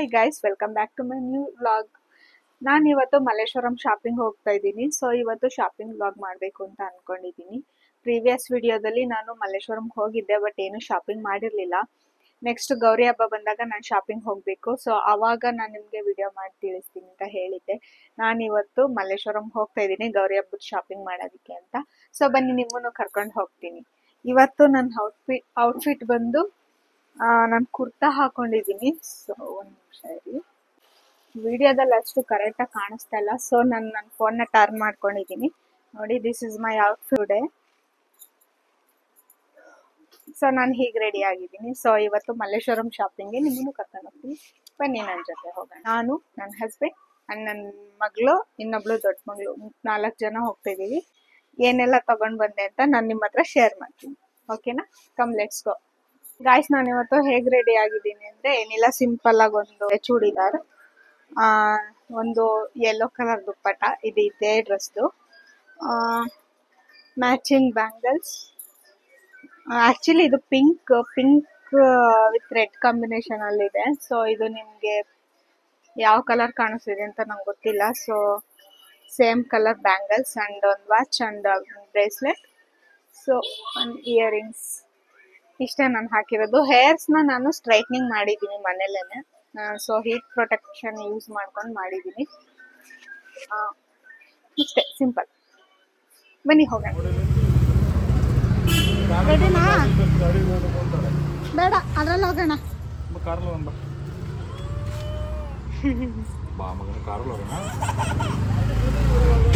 Hi guys, welcome back to my new vlog. ನಾನು ಇವತ್ತು Malleshwaram shopping ಹೋಗ್ತಾ ಇದ್ದೀನಿ. ಸೊ ಇವತ್ತು ಶಾಪಿಂಗ್ ವ್ಲಾಗ್ ಮಾಡಬೇಕು ಅಂತ ಅನ್ಕೊಂಡಿದ್ದೀನಿ. ಪ್ರೀವಿಯಸ್ ವಿಡಿಯೋದಲ್ಲಿ ನಾನು ಮಲ್ಲೇಶ್ವರಂ ಹೋಗಿದ್ದೆ, ಬಟ್ ಏನು ಶಾಪಿಂಗ್ ಮಾಡಿರಲಿಲ್ಲ. ನೆಕ್ಸ್ಟ್ ಗೌರಿ ಹಬ್ಬ ಬಂದಾಗ ನಾನು ಶಾಪಿಂಗ್ ಹೋಗಬೇಕು. ಸೊ ಆವಾಗ ನಾನು ನಿಮಗೆ ವಿಡಿಯೋ ಮಾಡಿ ತಿಳಿಸ್ತೀನಿ ಅಂತ ಹೇಳಿದ್ದೆ. ನಾನು ಇವತ್ತು ಮಲ್ಲೇಶ್ವರಂ ಹೋಗ್ತಾ ಇದ್ದೀನಿ ಗೌರಿ ಹಬ್ಬದ ಶಾಪಿಂಗ್ ಮಾಡೋದಕ್ಕೆ ಅಂತ. ಸೊ ಬನ್ನಿ, ನಿಮ್ಮನ್ನು ಕರ್ಕೊಂಡು ಹೋಗ್ತೀನಿ. ಇವತ್ತು ನನ್ನ ಔಟ್ಫಿಟ್ ಬಂದು ನಾನು ಕುರ್ತಾ ಹಾಕೊಂಡಿದ್ದೀನಿ. ಸೊ ಒಂದು ನಿಮಿಷ ಇರಿ, ವಿಡಿಯೋದಲ್ಲಿ ಅಷ್ಟು ಕರೆಕ್ಟಾಗಿ ಕಾಣಿಸ್ತಾ ಇಲ್ಲ. ಸೊ ನನ್ನ ಫೋನ್ನ ಟರ್ನ್ ಮಾಡ್ಕೊಂಡಿದ್ದೀನಿ. ನೋಡಿ, this is my outfit today. So ನಾನು ಹೀಗೆ ರೆಡಿ ಆಗಿದ್ದೀನಿ. ಸೊ ಇವತ್ತು ಮಲ್ಲೇಶ್ವರಂ ಶಾಪಿಂಗ್ಗೆ ನಿಮ್ಮನ್ನು ಕರ್ಕೊಂಡು ಹೋಗ್ತೀನಿ. ಬನ್ನಿ ನನ್ನ ಜೊತೆ ಹೋಗೋಣ. ನಾನು, ನನ್ನ ಹಸ್ಬೆಂಡ್ ಅಂಡ್ ನನ್ನ ಮಗಳು, ಇನ್ನೊಬ್ಳು ದೊಡ್ಡ ಮಗಳು, 4 ಜನ ಹೋಗ್ತಾ ಇದ್ದೀವಿ. ಏನೆಲ್ಲ ತಗೊಂಡು ಬಂದೆ ಅಂತ ನಾನು ನಿಮ್ಮ ಹತ್ರ ಶೇರ್ ಮಾಡ್ತೀನಿ. ಓಕೆನಾ? Come let's go. ಗಾಯ್ಸ್, ನಾನು ಇವತ್ತು ಹೇಗೆ ರೆಡಿ ಆಗಿದ್ದೀನಿ ಅಂದರೆ, ಏನಿಲ್ಲ, ಸಿಂಪಲ್ ಆಗಿ ಒಂದು ಚೂಡಿದಾರ್, ಒಂದು ಯೆಲ್ಲೋ ಕಲರ್ ದುಪ್ಪಟ್ಟ, ಇದು ಇದೇ ಡ್ರೆಸ್ದು, ಮ್ಯಾಚಿಂಗ್ ಬ್ಯಾಂಗಲ್ಸ್. ಆ್ಯಕ್ಚುಲಿ ಇದು ಪಿಂಕ್ ವಿತ್ ರೆಡ್ ಕಾಂಬಿನೇಷನ್ ಅಲ್ಲಿ ಇದೆ. ಸೊ ಇದು ನಿಮಗೆ ಯಾವ ಕಲರ್ ಕಾಣಿಸ್ತಿದೆ ಅಂತ ನಂಗೆ ಗೊತ್ತಿಲ್ಲ. So same colour bangles and ಒಂದು ವಾಚ್ ಅಂಡ್ ಬ್ರೇಸ್ಲೆಟ್. ಸೊ ಒಂದು ಇಯರಿಂಗ್ಸ್. ಇಷ್ಟೇ ನಾನು ಹಾಕಿರೋದು. ಹೇರ್ಸ್ನ ನಾನು ಸ್ಟ್ರೈಟ್ನಿಂಗ್ ಮಾಡಿದ್ದೀನಿ ಮನೇಲೇನೆ. ಸೊ ಹೀಟ್ ಪ್ರೊಟೆಕ್ಷನ್ ಯೂಸ್ ಮಾಡ್ಕೊಂಡು ಮಾಡಿದ್ದೀನಿ. ಇಷ್ಟೇ, ಸಿಂಪಲ್. ಬನ್ನಿ ಹೋಗೋಣ. ರೆಡಿನಾ? ಬೇಡ, ಅದ್ರಲ್ಲಿ ಹೋಗೋಣ.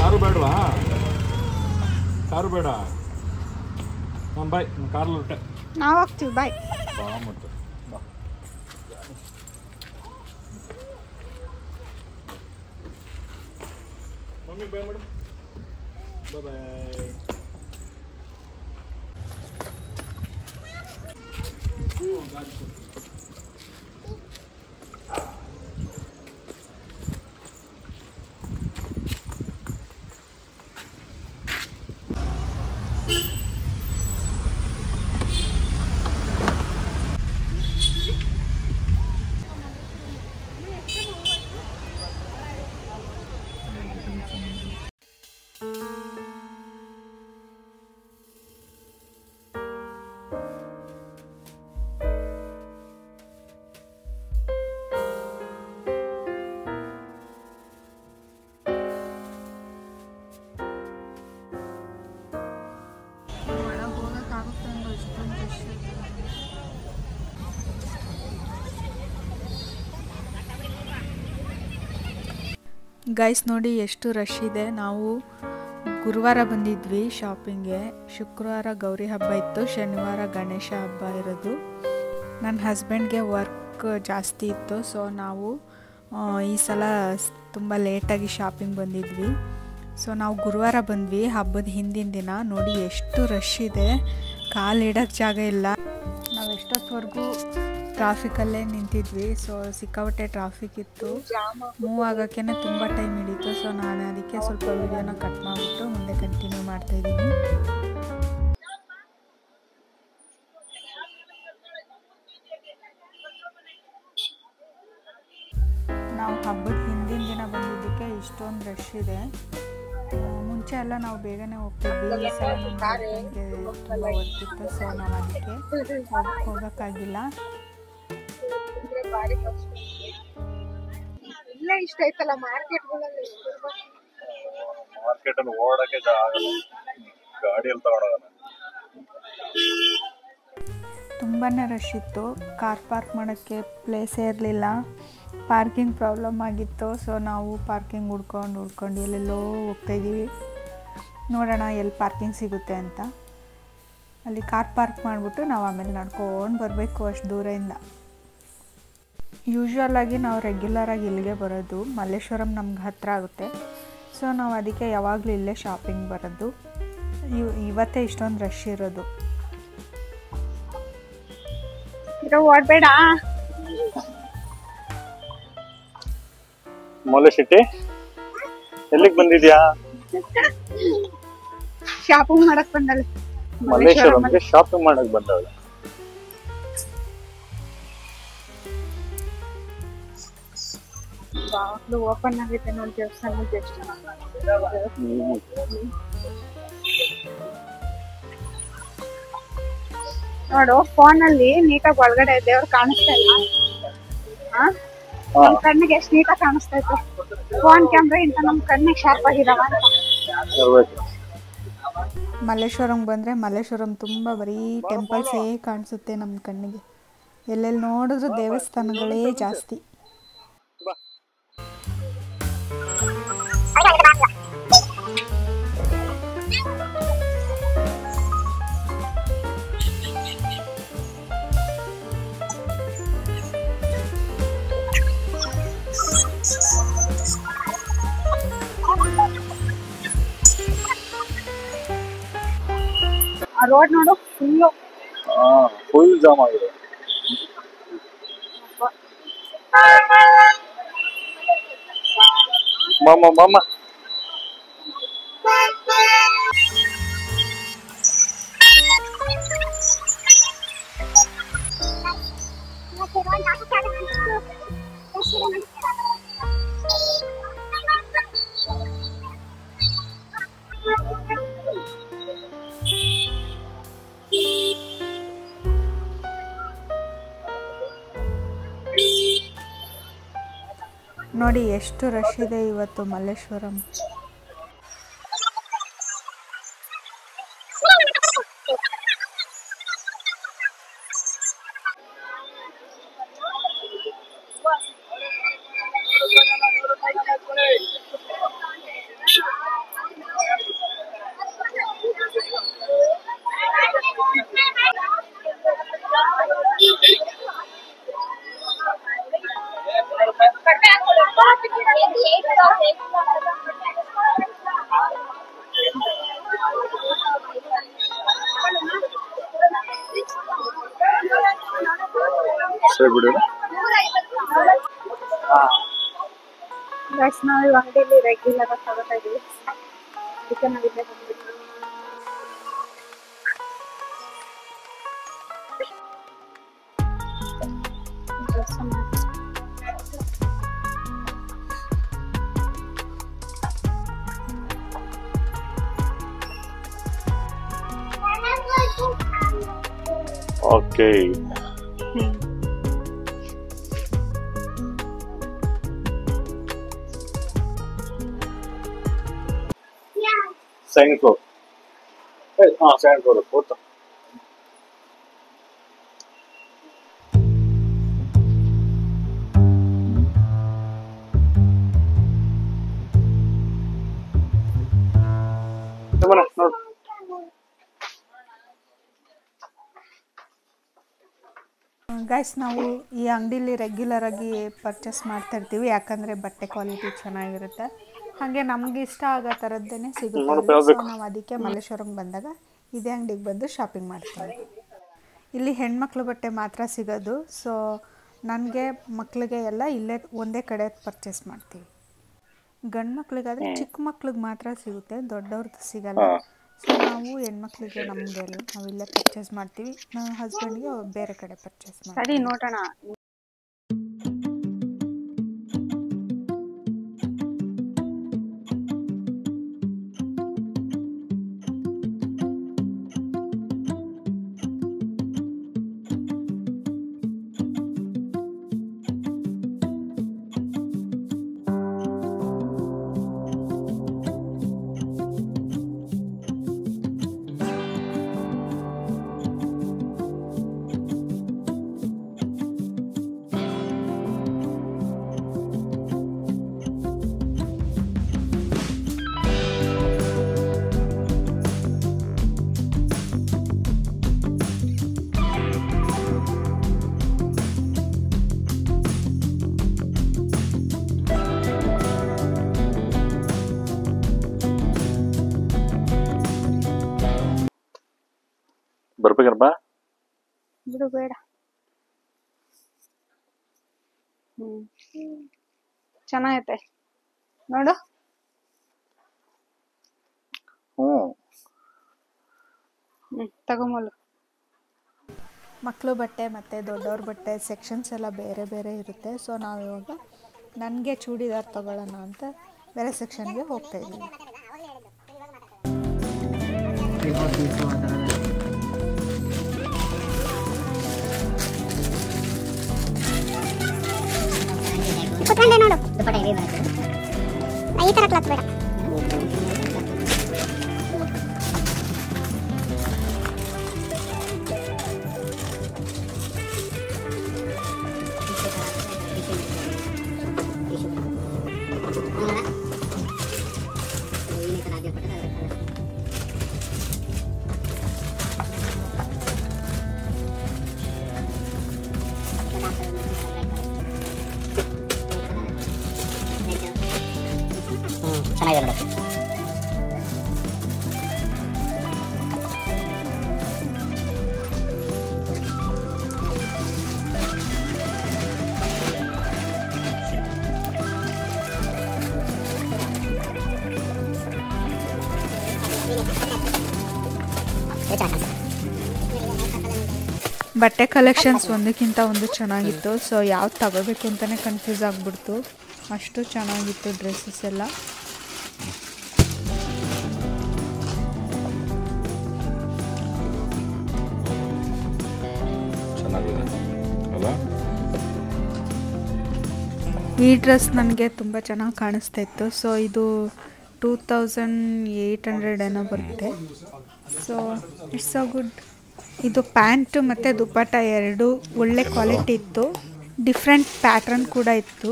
ಕಾರು ಬೇಡವಾ? ಕಾರು ಬೇಡ, ಬಾಯ್, ಕಾರಲ್ಲಿ ಹೊರಟೆ. ನಾವು ಹೋಗ್ತೀವಿ, ಬಾಯ್. ಮತ್ತೆ ಮಮ್ಮಿ ಬಾಯ್ ಮಾಡು. ಬಾಯ್. ಗೈಸ್ ನೋಡಿ ಎಷ್ಟು ರಶ್ ಇದೆ. ನಾವು ಗುರುವಾರ ಬಂದಿದ್ವಿ ಶಾಪಿಂಗ್ಗೆ. ಶುಕ್ರವಾರ ಗೌರಿ ಹಬ್ಬ ಇತ್ತು, ಶನಿವಾರ ಗಣೇಶ ಹಬ್ಬ ಇರೋದು. ನನ್ನ ಹಸ್ಬೆಂಡ್ಗೆ ವರ್ಕ್ ಜಾಸ್ತಿ ಇತ್ತು. ಸೊ ನಾವು ಈ ಸಲ ತುಂಬ ಲೇಟಾಗಿ ಶಾಪಿಂಗ್ ಬಂದಿದ್ವಿ. ಸೊ ನಾವು ಗುರುವಾರ ಬಂದ್ವಿ, ಹಬ್ಬದ ಹಿಂದಿನ ದಿನ. ನೋಡಿ ಎಷ್ಟು ರಶ್ ಇದೆ, ಕಾಲಿಡೋಕ್ಕೆ ಜಾಗ ಇಲ್ಲ. ನಾವು ಎಷ್ಟೊತ್ತವರೆಗೂ ಟ್ರಾಫಿಕಲ್ಲೇ ನಿಂತಿದ್ವಿ. ಸೊ ಸಿಕ್ಕಾಪಟ್ಟೆ ಟ್ರಾಫಿಕ್ ಇತ್ತು, ಮೂವ್ ಆಗೋಕ್ಕೆ ತುಂಬ ಟೈಮ್ ಹಿಡಿತು. ಸೊ ನಾನು ಅದಕ್ಕೆ ಸ್ವಲ್ಪ ವಿಡಿಯೋನ ಕಟ್ ಮಾಡಿಬಿಟ್ಟು ಮುಂದೆ ಕಂಟಿನ್ಯೂ ಮಾಡ್ತಾಯಿದ್ದೀನಿ. ನಾವು ಹಬ್ಬದ ಹಿಂದಿನ ದಿನ ಬಂದಿದ್ದಕ್ಕೆ ಇಷ್ಟೊಂದು ರಶ್ ಇದೆ. ಮುಂಚೆ ಎಲ್ಲ ನಾವು ಬೇಗನೆ ಹೋಗ್ತಿದ್ವಿ. ಈ ಸಲ ನಮಗೆ ತುಂಬ ಗೊತ್ತಿತ್ತು. ಸೊ ನಾವು ಅದಕ್ಕೆ ಹೋಗೋಕ್ಕಾಗಿಲ್ಲ. ಇಲ್ಲ, ಇಷ್ಟ ಐತಲ್ಲ ಮಾರ್ಕೆಟ್ಗಳಲ್ಲಿ. ಮಾರ್ಕೆಟಲ್ಲಿ ಓಡಕ್ಕೆ ಗಾಡಿಯಲ್ಲಿ ತಗೊಂಡೋಗೋಣ. ತುಂಬಾ ರಶ್ ಇತ್ತು. ಕಾರ್ ಪಾರ್ಕ್ ಮಾಡೋಕ್ಕೆ ಪ್ಲೇಸೇ ಇರಲಿಲ್ಲ. ಪಾರ್ಕಿಂಗ್ ಪ್ರಾಬ್ಲಮ್ ಆಗಿತ್ತು. ಸೊ ನಾವು ಪಾರ್ಕಿಂಗ್ ಹುಡ್ಕೊಂಡು ಎಲ್ಲೆಲ್ಲೋ ಹೋಗ್ತಾಯಿದ್ದೀವಿ. ನೋಡೋಣ ಎಲ್ಲಿ ಪಾರ್ಕಿಂಗ್ ಸಿಗುತ್ತೆ ಅಂತ. ಅಲ್ಲಿ ಕಾರ್ ಪಾರ್ಕ್ ಮಾಡಿಬಿಟ್ಟು ನಾವು ಆಮೇಲೆ ನಡ್ಕೊಂಡು ಬರಬೇಕು ಅಷ್ಟು ದೂರದಿಂದ. ಯೂಶ್ವಲಾಗಿ ನಾವು ರೆಗ್ಯುಲರಾಗಿ ಇಲ್ಲಿಗೆ ಬರೋದು. ಮಲ್ಲೇಶ್ವರಂ ನಮ್ಗೆ ಹತ್ತಿರ ಆಗುತ್ತೆ. ಸೊ ನಾವು ಅದಕ್ಕೆ ಯಾವಾಗಲೂ ಇಲ್ಲೇ ಶಾಪಿಂಗ್ ಬರೋದು. ಇವತ್ತೇ ಇಷ್ಟೊಂದು ರಶ್ ಇರೋದು. ಓಡ್ಬೇಡ. ಮೌಲಶೆಟ್ಟಿ, ಎಲ್ಲಿಗೆ ಬಂದಿದ್ಯಾ? ಶಾಪಿಂಗ್ ಮಾಡಕ್ ಬಂದಲ್ಲ. ಮಲ್ಲೇಶ್ವರಂಗೆ ಶಾಪಿಂಗ್ ಮಾಡಕ್ ಬಂದವಳು. ಇದು ಓಪನ್ ಆಗೈತೆ ನೋಡಿ ದೇವಸ್ಥಾನ ಎಷ್ಟು ಚೆನ್ನಾಗಿ ಕಾಣಿಸ್ತಿದೆ. ನೋಡು ಫೋನಲ್ಲಿ ನೀಟಾಗಿ ಒಳಗಡೆ ದೇವ್ರು ಕಾಣಿಸ್ತಾ ಇಲ್ಲ. ನಮ್ ಕಣ್ಣಿಗೆ ಎಷ್ಟು ನೀಟಾಗಿ ಕಾಣಿಸ್ತೈತೆ. ಫೋನ್ ಕ್ಯಾಮ್ರಾ ಇಂತ ನಮ್ ಕಣ್ಣಿಗೆ ಶಾರ್ಪ್ ಆಗಿದಾವ ಅಂತ. ಮಲ್ಲೇಶ್ವರಂಗೆ ಬಂದರೆ ಮಲ್ಲೇಶ್ವರಂ ತುಂಬ ಬರೀ ಟೆಂಪಲ್ಸೇ ಕಾಣಿಸುತ್ತೆ ನಮ್ಮ ಕಣ್ಣಿಗೆ. ಎಲ್ಲೆಲ್ಲಿ ನೋಡಿದ್ರು ದೇವಸ್ಥಾನಗಳೇ ಜಾಸ್ತಿ. ರೋಡ್ ನೋಡು ಫುಲ್ ಜಾಮ್ ಆಗಿದೆ. ಮಾಮ ನೋಡಿ ಎಷ್ಟು ರಶ್ ಇದೆ ಇವತ್ತು ಮಲ್ಲೇಶ್ವರಂ. ನಾವು ಅಂಗಡಿಯಲ್ಲಿ ರೆಗ್ಯುಲರ್ ಆಗಿ ತಗೋತಾ ಇದೀವಿ. ಅದಕ್ಕೆ ನಾವು ಇಲ್ಲೇ ಬಂದ್ಬಿಟ್ಟು okay. Second floor. Second floor fourth. ನೋಡು ಗೈಸ್, ನಾವು ಈ ಅಂಗಡಿಲಿ ರೆಗ್ಯುಲರ್ ಆಗಿ ಪರ್ಚೇಸ್ ಮಾಡ್ತಾ ಇರ್ತೀವಿ, ಯಾಕಂದರೆ ಬಟ್ಟೆ ಕ್ವಾಲಿಟಿ ಚೆನ್ನಾಗಿರುತ್ತೆ. ಹಾಗೆ ನಮ್ಗೆ ಇಷ್ಟ ಆಗೋ ಥರದ್ದೇನೆ ಸಿಗುತ್ತೆ. ಸೊ ನಾವು ಅದಕ್ಕೆ ಮಲ್ಲೇಶ್ವರಂಗೆ ಬಂದಾಗ ಇದೇ ಅಂಗಡಿಗೆ ಬಂದು ಶಾಪಿಂಗ್ ಮಾಡ್ತೀವಿ. ಇಲ್ಲಿ ಹೆಣ್ಮಕ್ಳು ಬಟ್ಟೆ ಮಾತ್ರ ಸಿಗೋದು. ಸೊ ನನಗೆ ಮಕ್ಕಳಿಗೆ ಎಲ್ಲ ಇಲ್ಲೇ ಒಂದೇ ಕಡೆ ಪರ್ಚೇಸ್ ಮಾಡ್ತೀವಿ. ಗಂಡು ಮಕ್ಳಿಗಾದರೆ ಚಿಕ್ಕ ಮಕ್ಳಿಗೆ ಮಾತ್ರ ಸಿಗುತ್ತೆ, ದೊಡ್ಡವ್ರದ್ದು ಸಿಗಲ್ಲ. ಸೊ ನಾವು ಹೆಣ್ಮಕ್ಳಿಗೆ ನಮಗೆಲ್ಲ ನಾವು ಇಲ್ಲೇ ಪರ್ಚೇಸ್ ಮಾಡ್ತೀವಿ. ನಮ್ಮ ಹಸ್ಬೆಂಡ್ಗೆ ಬೇರೆ ಕಡೆ ಪರ್ಚೇಸ್ ಮಾಡ್ತೀವಿ. ನೋಡೋಣ. ಬರ್ಬೇಕಪ್ಪ ಬಿಡು ಬೇಡ. ಚೆನ್ನಾಗೈತೆ ನೋಡು. ತಗೊಂಬಲು. ಮಕ್ಕಳು ಬಟ್ಟೆ ಮತ್ತು ದೊಡ್ಡವ್ರ ಬಟ್ಟೆ ಸೆಕ್ಷನ್ಸ್ ಎಲ್ಲ ಬೇರೆ ಬೇರೆ ಇರುತ್ತೆ. ಸೊ ನಾವು ಇವಾಗ ನನಗೆ ಚೂಡಿದಾರ್ ತಗೊಳ್ಳೋಣ ಅಂತ ಬೇರೆ ಸೆಕ್ಷನ್ಗೆ ಹೋಗ್ತಾ ಇದ್ದೀವಿ. ನೋಡು ದುಪ್ಪಟ್ಟ ಈ ಥರ ಕ್ಲಾತ್ ಬೇಡ. ಚೆನ್ನಾಗಿದೆ ನೋಡಿ. ಬಟ್ಟೆ ಕಲೆಕ್ಷನ್ಸ್ ಒಂದಕ್ಕಿಂತ ಒಂದು ಚೆನ್ನಾಗಿತ್ತು. ಸೊ ಯಾವ್ದು ತಗೋಬೇಕು ಅಂತಲೇ ಕನ್ಫ್ಯೂಸ್ ಆಗಿಬಿಡ್ತು, ಅಷ್ಟು ಚೆನ್ನಾಗಿತ್ತು ಡ್ರೆಸ್ಸಸ್ ಎಲ್ಲ. ಈ ಡ್ರೆಸ್ ನನಗೆ ತುಂಬ ಚೆನ್ನಾಗಿ ಕಾಣಿಸ್ತಾ ಇತ್ತು. ಸೊ ಇದು 2800 ಏನೋ ಬರುತ್ತೆ. So it's a good. ಇದು ಪ್ಯಾಂಟು ಮತ್ತು ದುಪ್ಪಟ್ಟ ಎರಡು ಒಳ್ಳೆ ಕ್ವಾಲಿಟಿ ಇತ್ತು, ಡಿಫ್ರೆಂಟ್ ಪ್ಯಾಟ್ರನ್ ಕೂಡ ಇತ್ತು.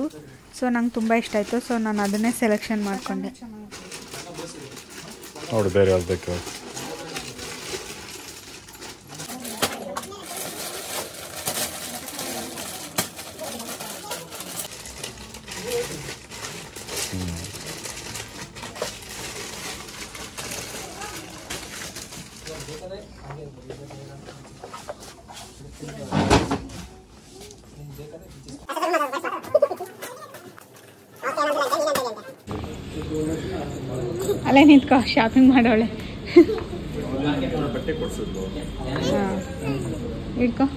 ಸೊ ನಂಗೆ ತುಂಬ ಇಷ್ಟ ಆಯಿತು. ಸೊ ನಾನು ಅದನ್ನೇ ಸೆಲೆಕ್ಷನ್ ಮಾಡಿಕೊಂಡೆ. ನೋಡಿ ಬೇರೆ ಯಾವ್ದು ಬೇಕು. ಅಲ್ಲೇ ನಿಂತ್ಕೋ, ಶಾಪಿಂಗ್ ಮಾಡೋಳೆ. ಹಾಂ ಇಟ್ಕೋ.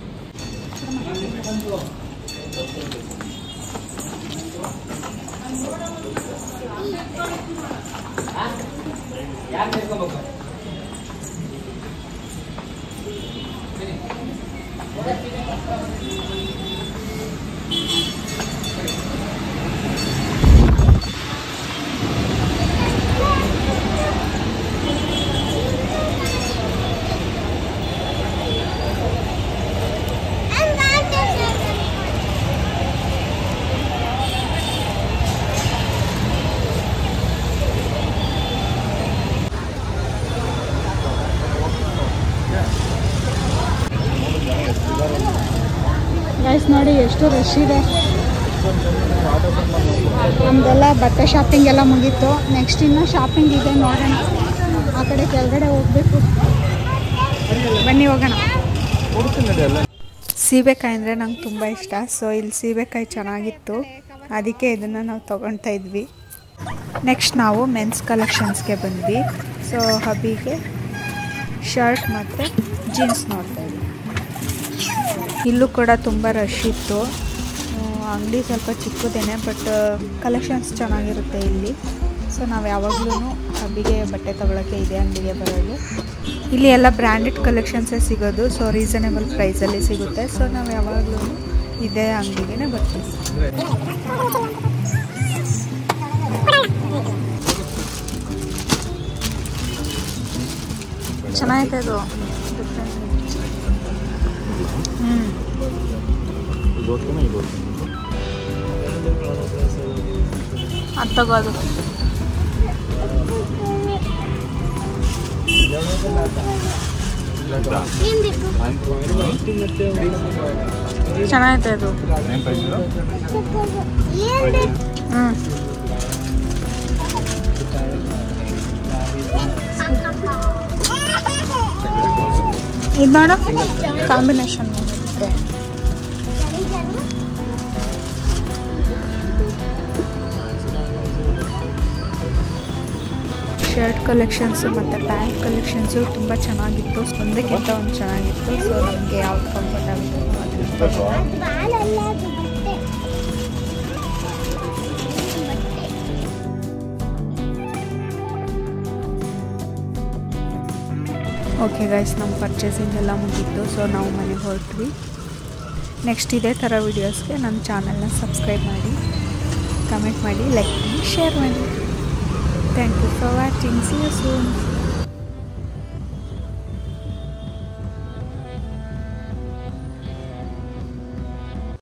ಗೈಸ್ ನೋಡಿ ಎಷ್ಟು ರಶ್ ಇದೆ. ನಮ್ದೆಲ್ಲ ಬಟ್ಟೆ ಶಾಪಿಂಗ್ ಎಲ್ಲ ಮುಗೀತು. ನೆಕ್ಸ್ಟ್ ಇನ್ನೂ ಶಾಪಿಂಗ್ ಇದೆ, ನೋಡೋಣ. ಆ ಕಡೆ ಕೆಳಗಡೆ ಹೋಗಬೇಕು, ಬನ್ನಿ ಹೋಗೋಣ. ಸೀಬೆಕಾಯಿ ಅಂದರೆ ನಂಗೆ ತುಂಬ ಇಷ್ಟ. ಸೊ ಇಲ್ಲಿ ಸೀಬೆಕಾಯಿ ಚೆನ್ನಾಗಿತ್ತು, ಅದಕ್ಕೆ ಇದನ್ನು ನಾವು ತೊಗೊಳ್ತಾ ಇದ್ವಿ. ನೆಕ್ಸ್ಟ್ ನಾವು ಮೆನ್ಸ್ ಕಲೆಕ್ಷನ್ಸ್ಗೆ ಬಂದ್ವಿ. ಸೊ ಹಬ್ಬಿಗೆ ಶರ್ಟ್ ಮತ್ತು ಜೀನ್ಸ್ ನೋಡ್ತಾ ಇದ್ವಿ. ಇಲ್ಲೂ ಕೂಡ ತುಂಬ ರಶ್ ಇತ್ತು. ಅಂಗಡಿ ಸ್ವಲ್ಪ ಚಿಕ್ಕದೇನೆ, ಬಟ್ ಕಲೆಕ್ಷನ್ಸ್ ಚೆನ್ನಾಗಿರುತ್ತೆ ಇಲ್ಲಿ. ಸೊ ನಾವು ಯಾವಾಗಲೂ ಹಬ್ಬಿಗೆ ಬಟ್ಟೆ ತೊಗೊಳಕ್ಕೆ ಇದೇ ಅಂಗಡಿಗೆ ಬರೋದು. ಇಲ್ಲಿ ಎಲ್ಲ ಬ್ರ್ಯಾಂಡೆಡ್ ಕಲೆಕ್ಷನ್ಸೇ ಸಿಗೋದು. ಸೊ ರೀಸನೇಬಲ್ ಪ್ರೈಸಲ್ಲಿ ಸಿಗುತ್ತೆ. ಸೊ ನಾವು ಯಾವಾಗಲೂ ಇದೇ ಅಂಗಡಿಗೆ ಬರ್ತೀವಿ. ಚೆನ್ನಾಗಿದೆ ಅದು. ಅದು ತಗೋದು. ಚೆನ್ನಾಗಿದೆ ಅದು. ಇದು ನೋಡು, ಕಾಂಬಿನೇಷನ್ ಮಾಡುತ್ತೆ. ಶರ್ಟ್ ಕಲೆಕ್ಷನ್ಸು ಮತ್ತು ಪ್ಯಾಂಟ್ ಕಲೆಕ್ಷನ್ಸು ತುಂಬ ಚೆನ್ನಾಗಿತ್ತು. ಒಂದಕ್ಕಿಂತ ಒಂದು ಚೆನ್ನಾಗಿತ್ತು. ಸೊ ನಮಗೆ ಯಾವ್ದು ಕಂಫರ್ಟ್ ಆಗುತ್ತೆ ಓಕೆ ಗೈಸ್, ನಮ್ಮ ಪರ್ಚೇಸಿಂಗ್ ಎಲ್ಲ ಮುಗೀತು. ಸೊ ನಾವು ಮನೆಗೆ ಹೊರಟ್ವಿ. ನೆಕ್ಸ್ಟ್ ಇದೇ ಥರ ವೀಡಿಯೋಸ್ಗೆ ನನ್ನ ಚಾನಲ್ನ ಸಬ್ಸ್ಕ್ರೈಬ್ ಮಾಡಿ, ಕಮೆಂಟ್ ಮಾಡಿ, ಲೈಕ್ ಮಾಡಿ, ಶೇರ್ ಮಾಡಿ. Thank you for watching. See you soon.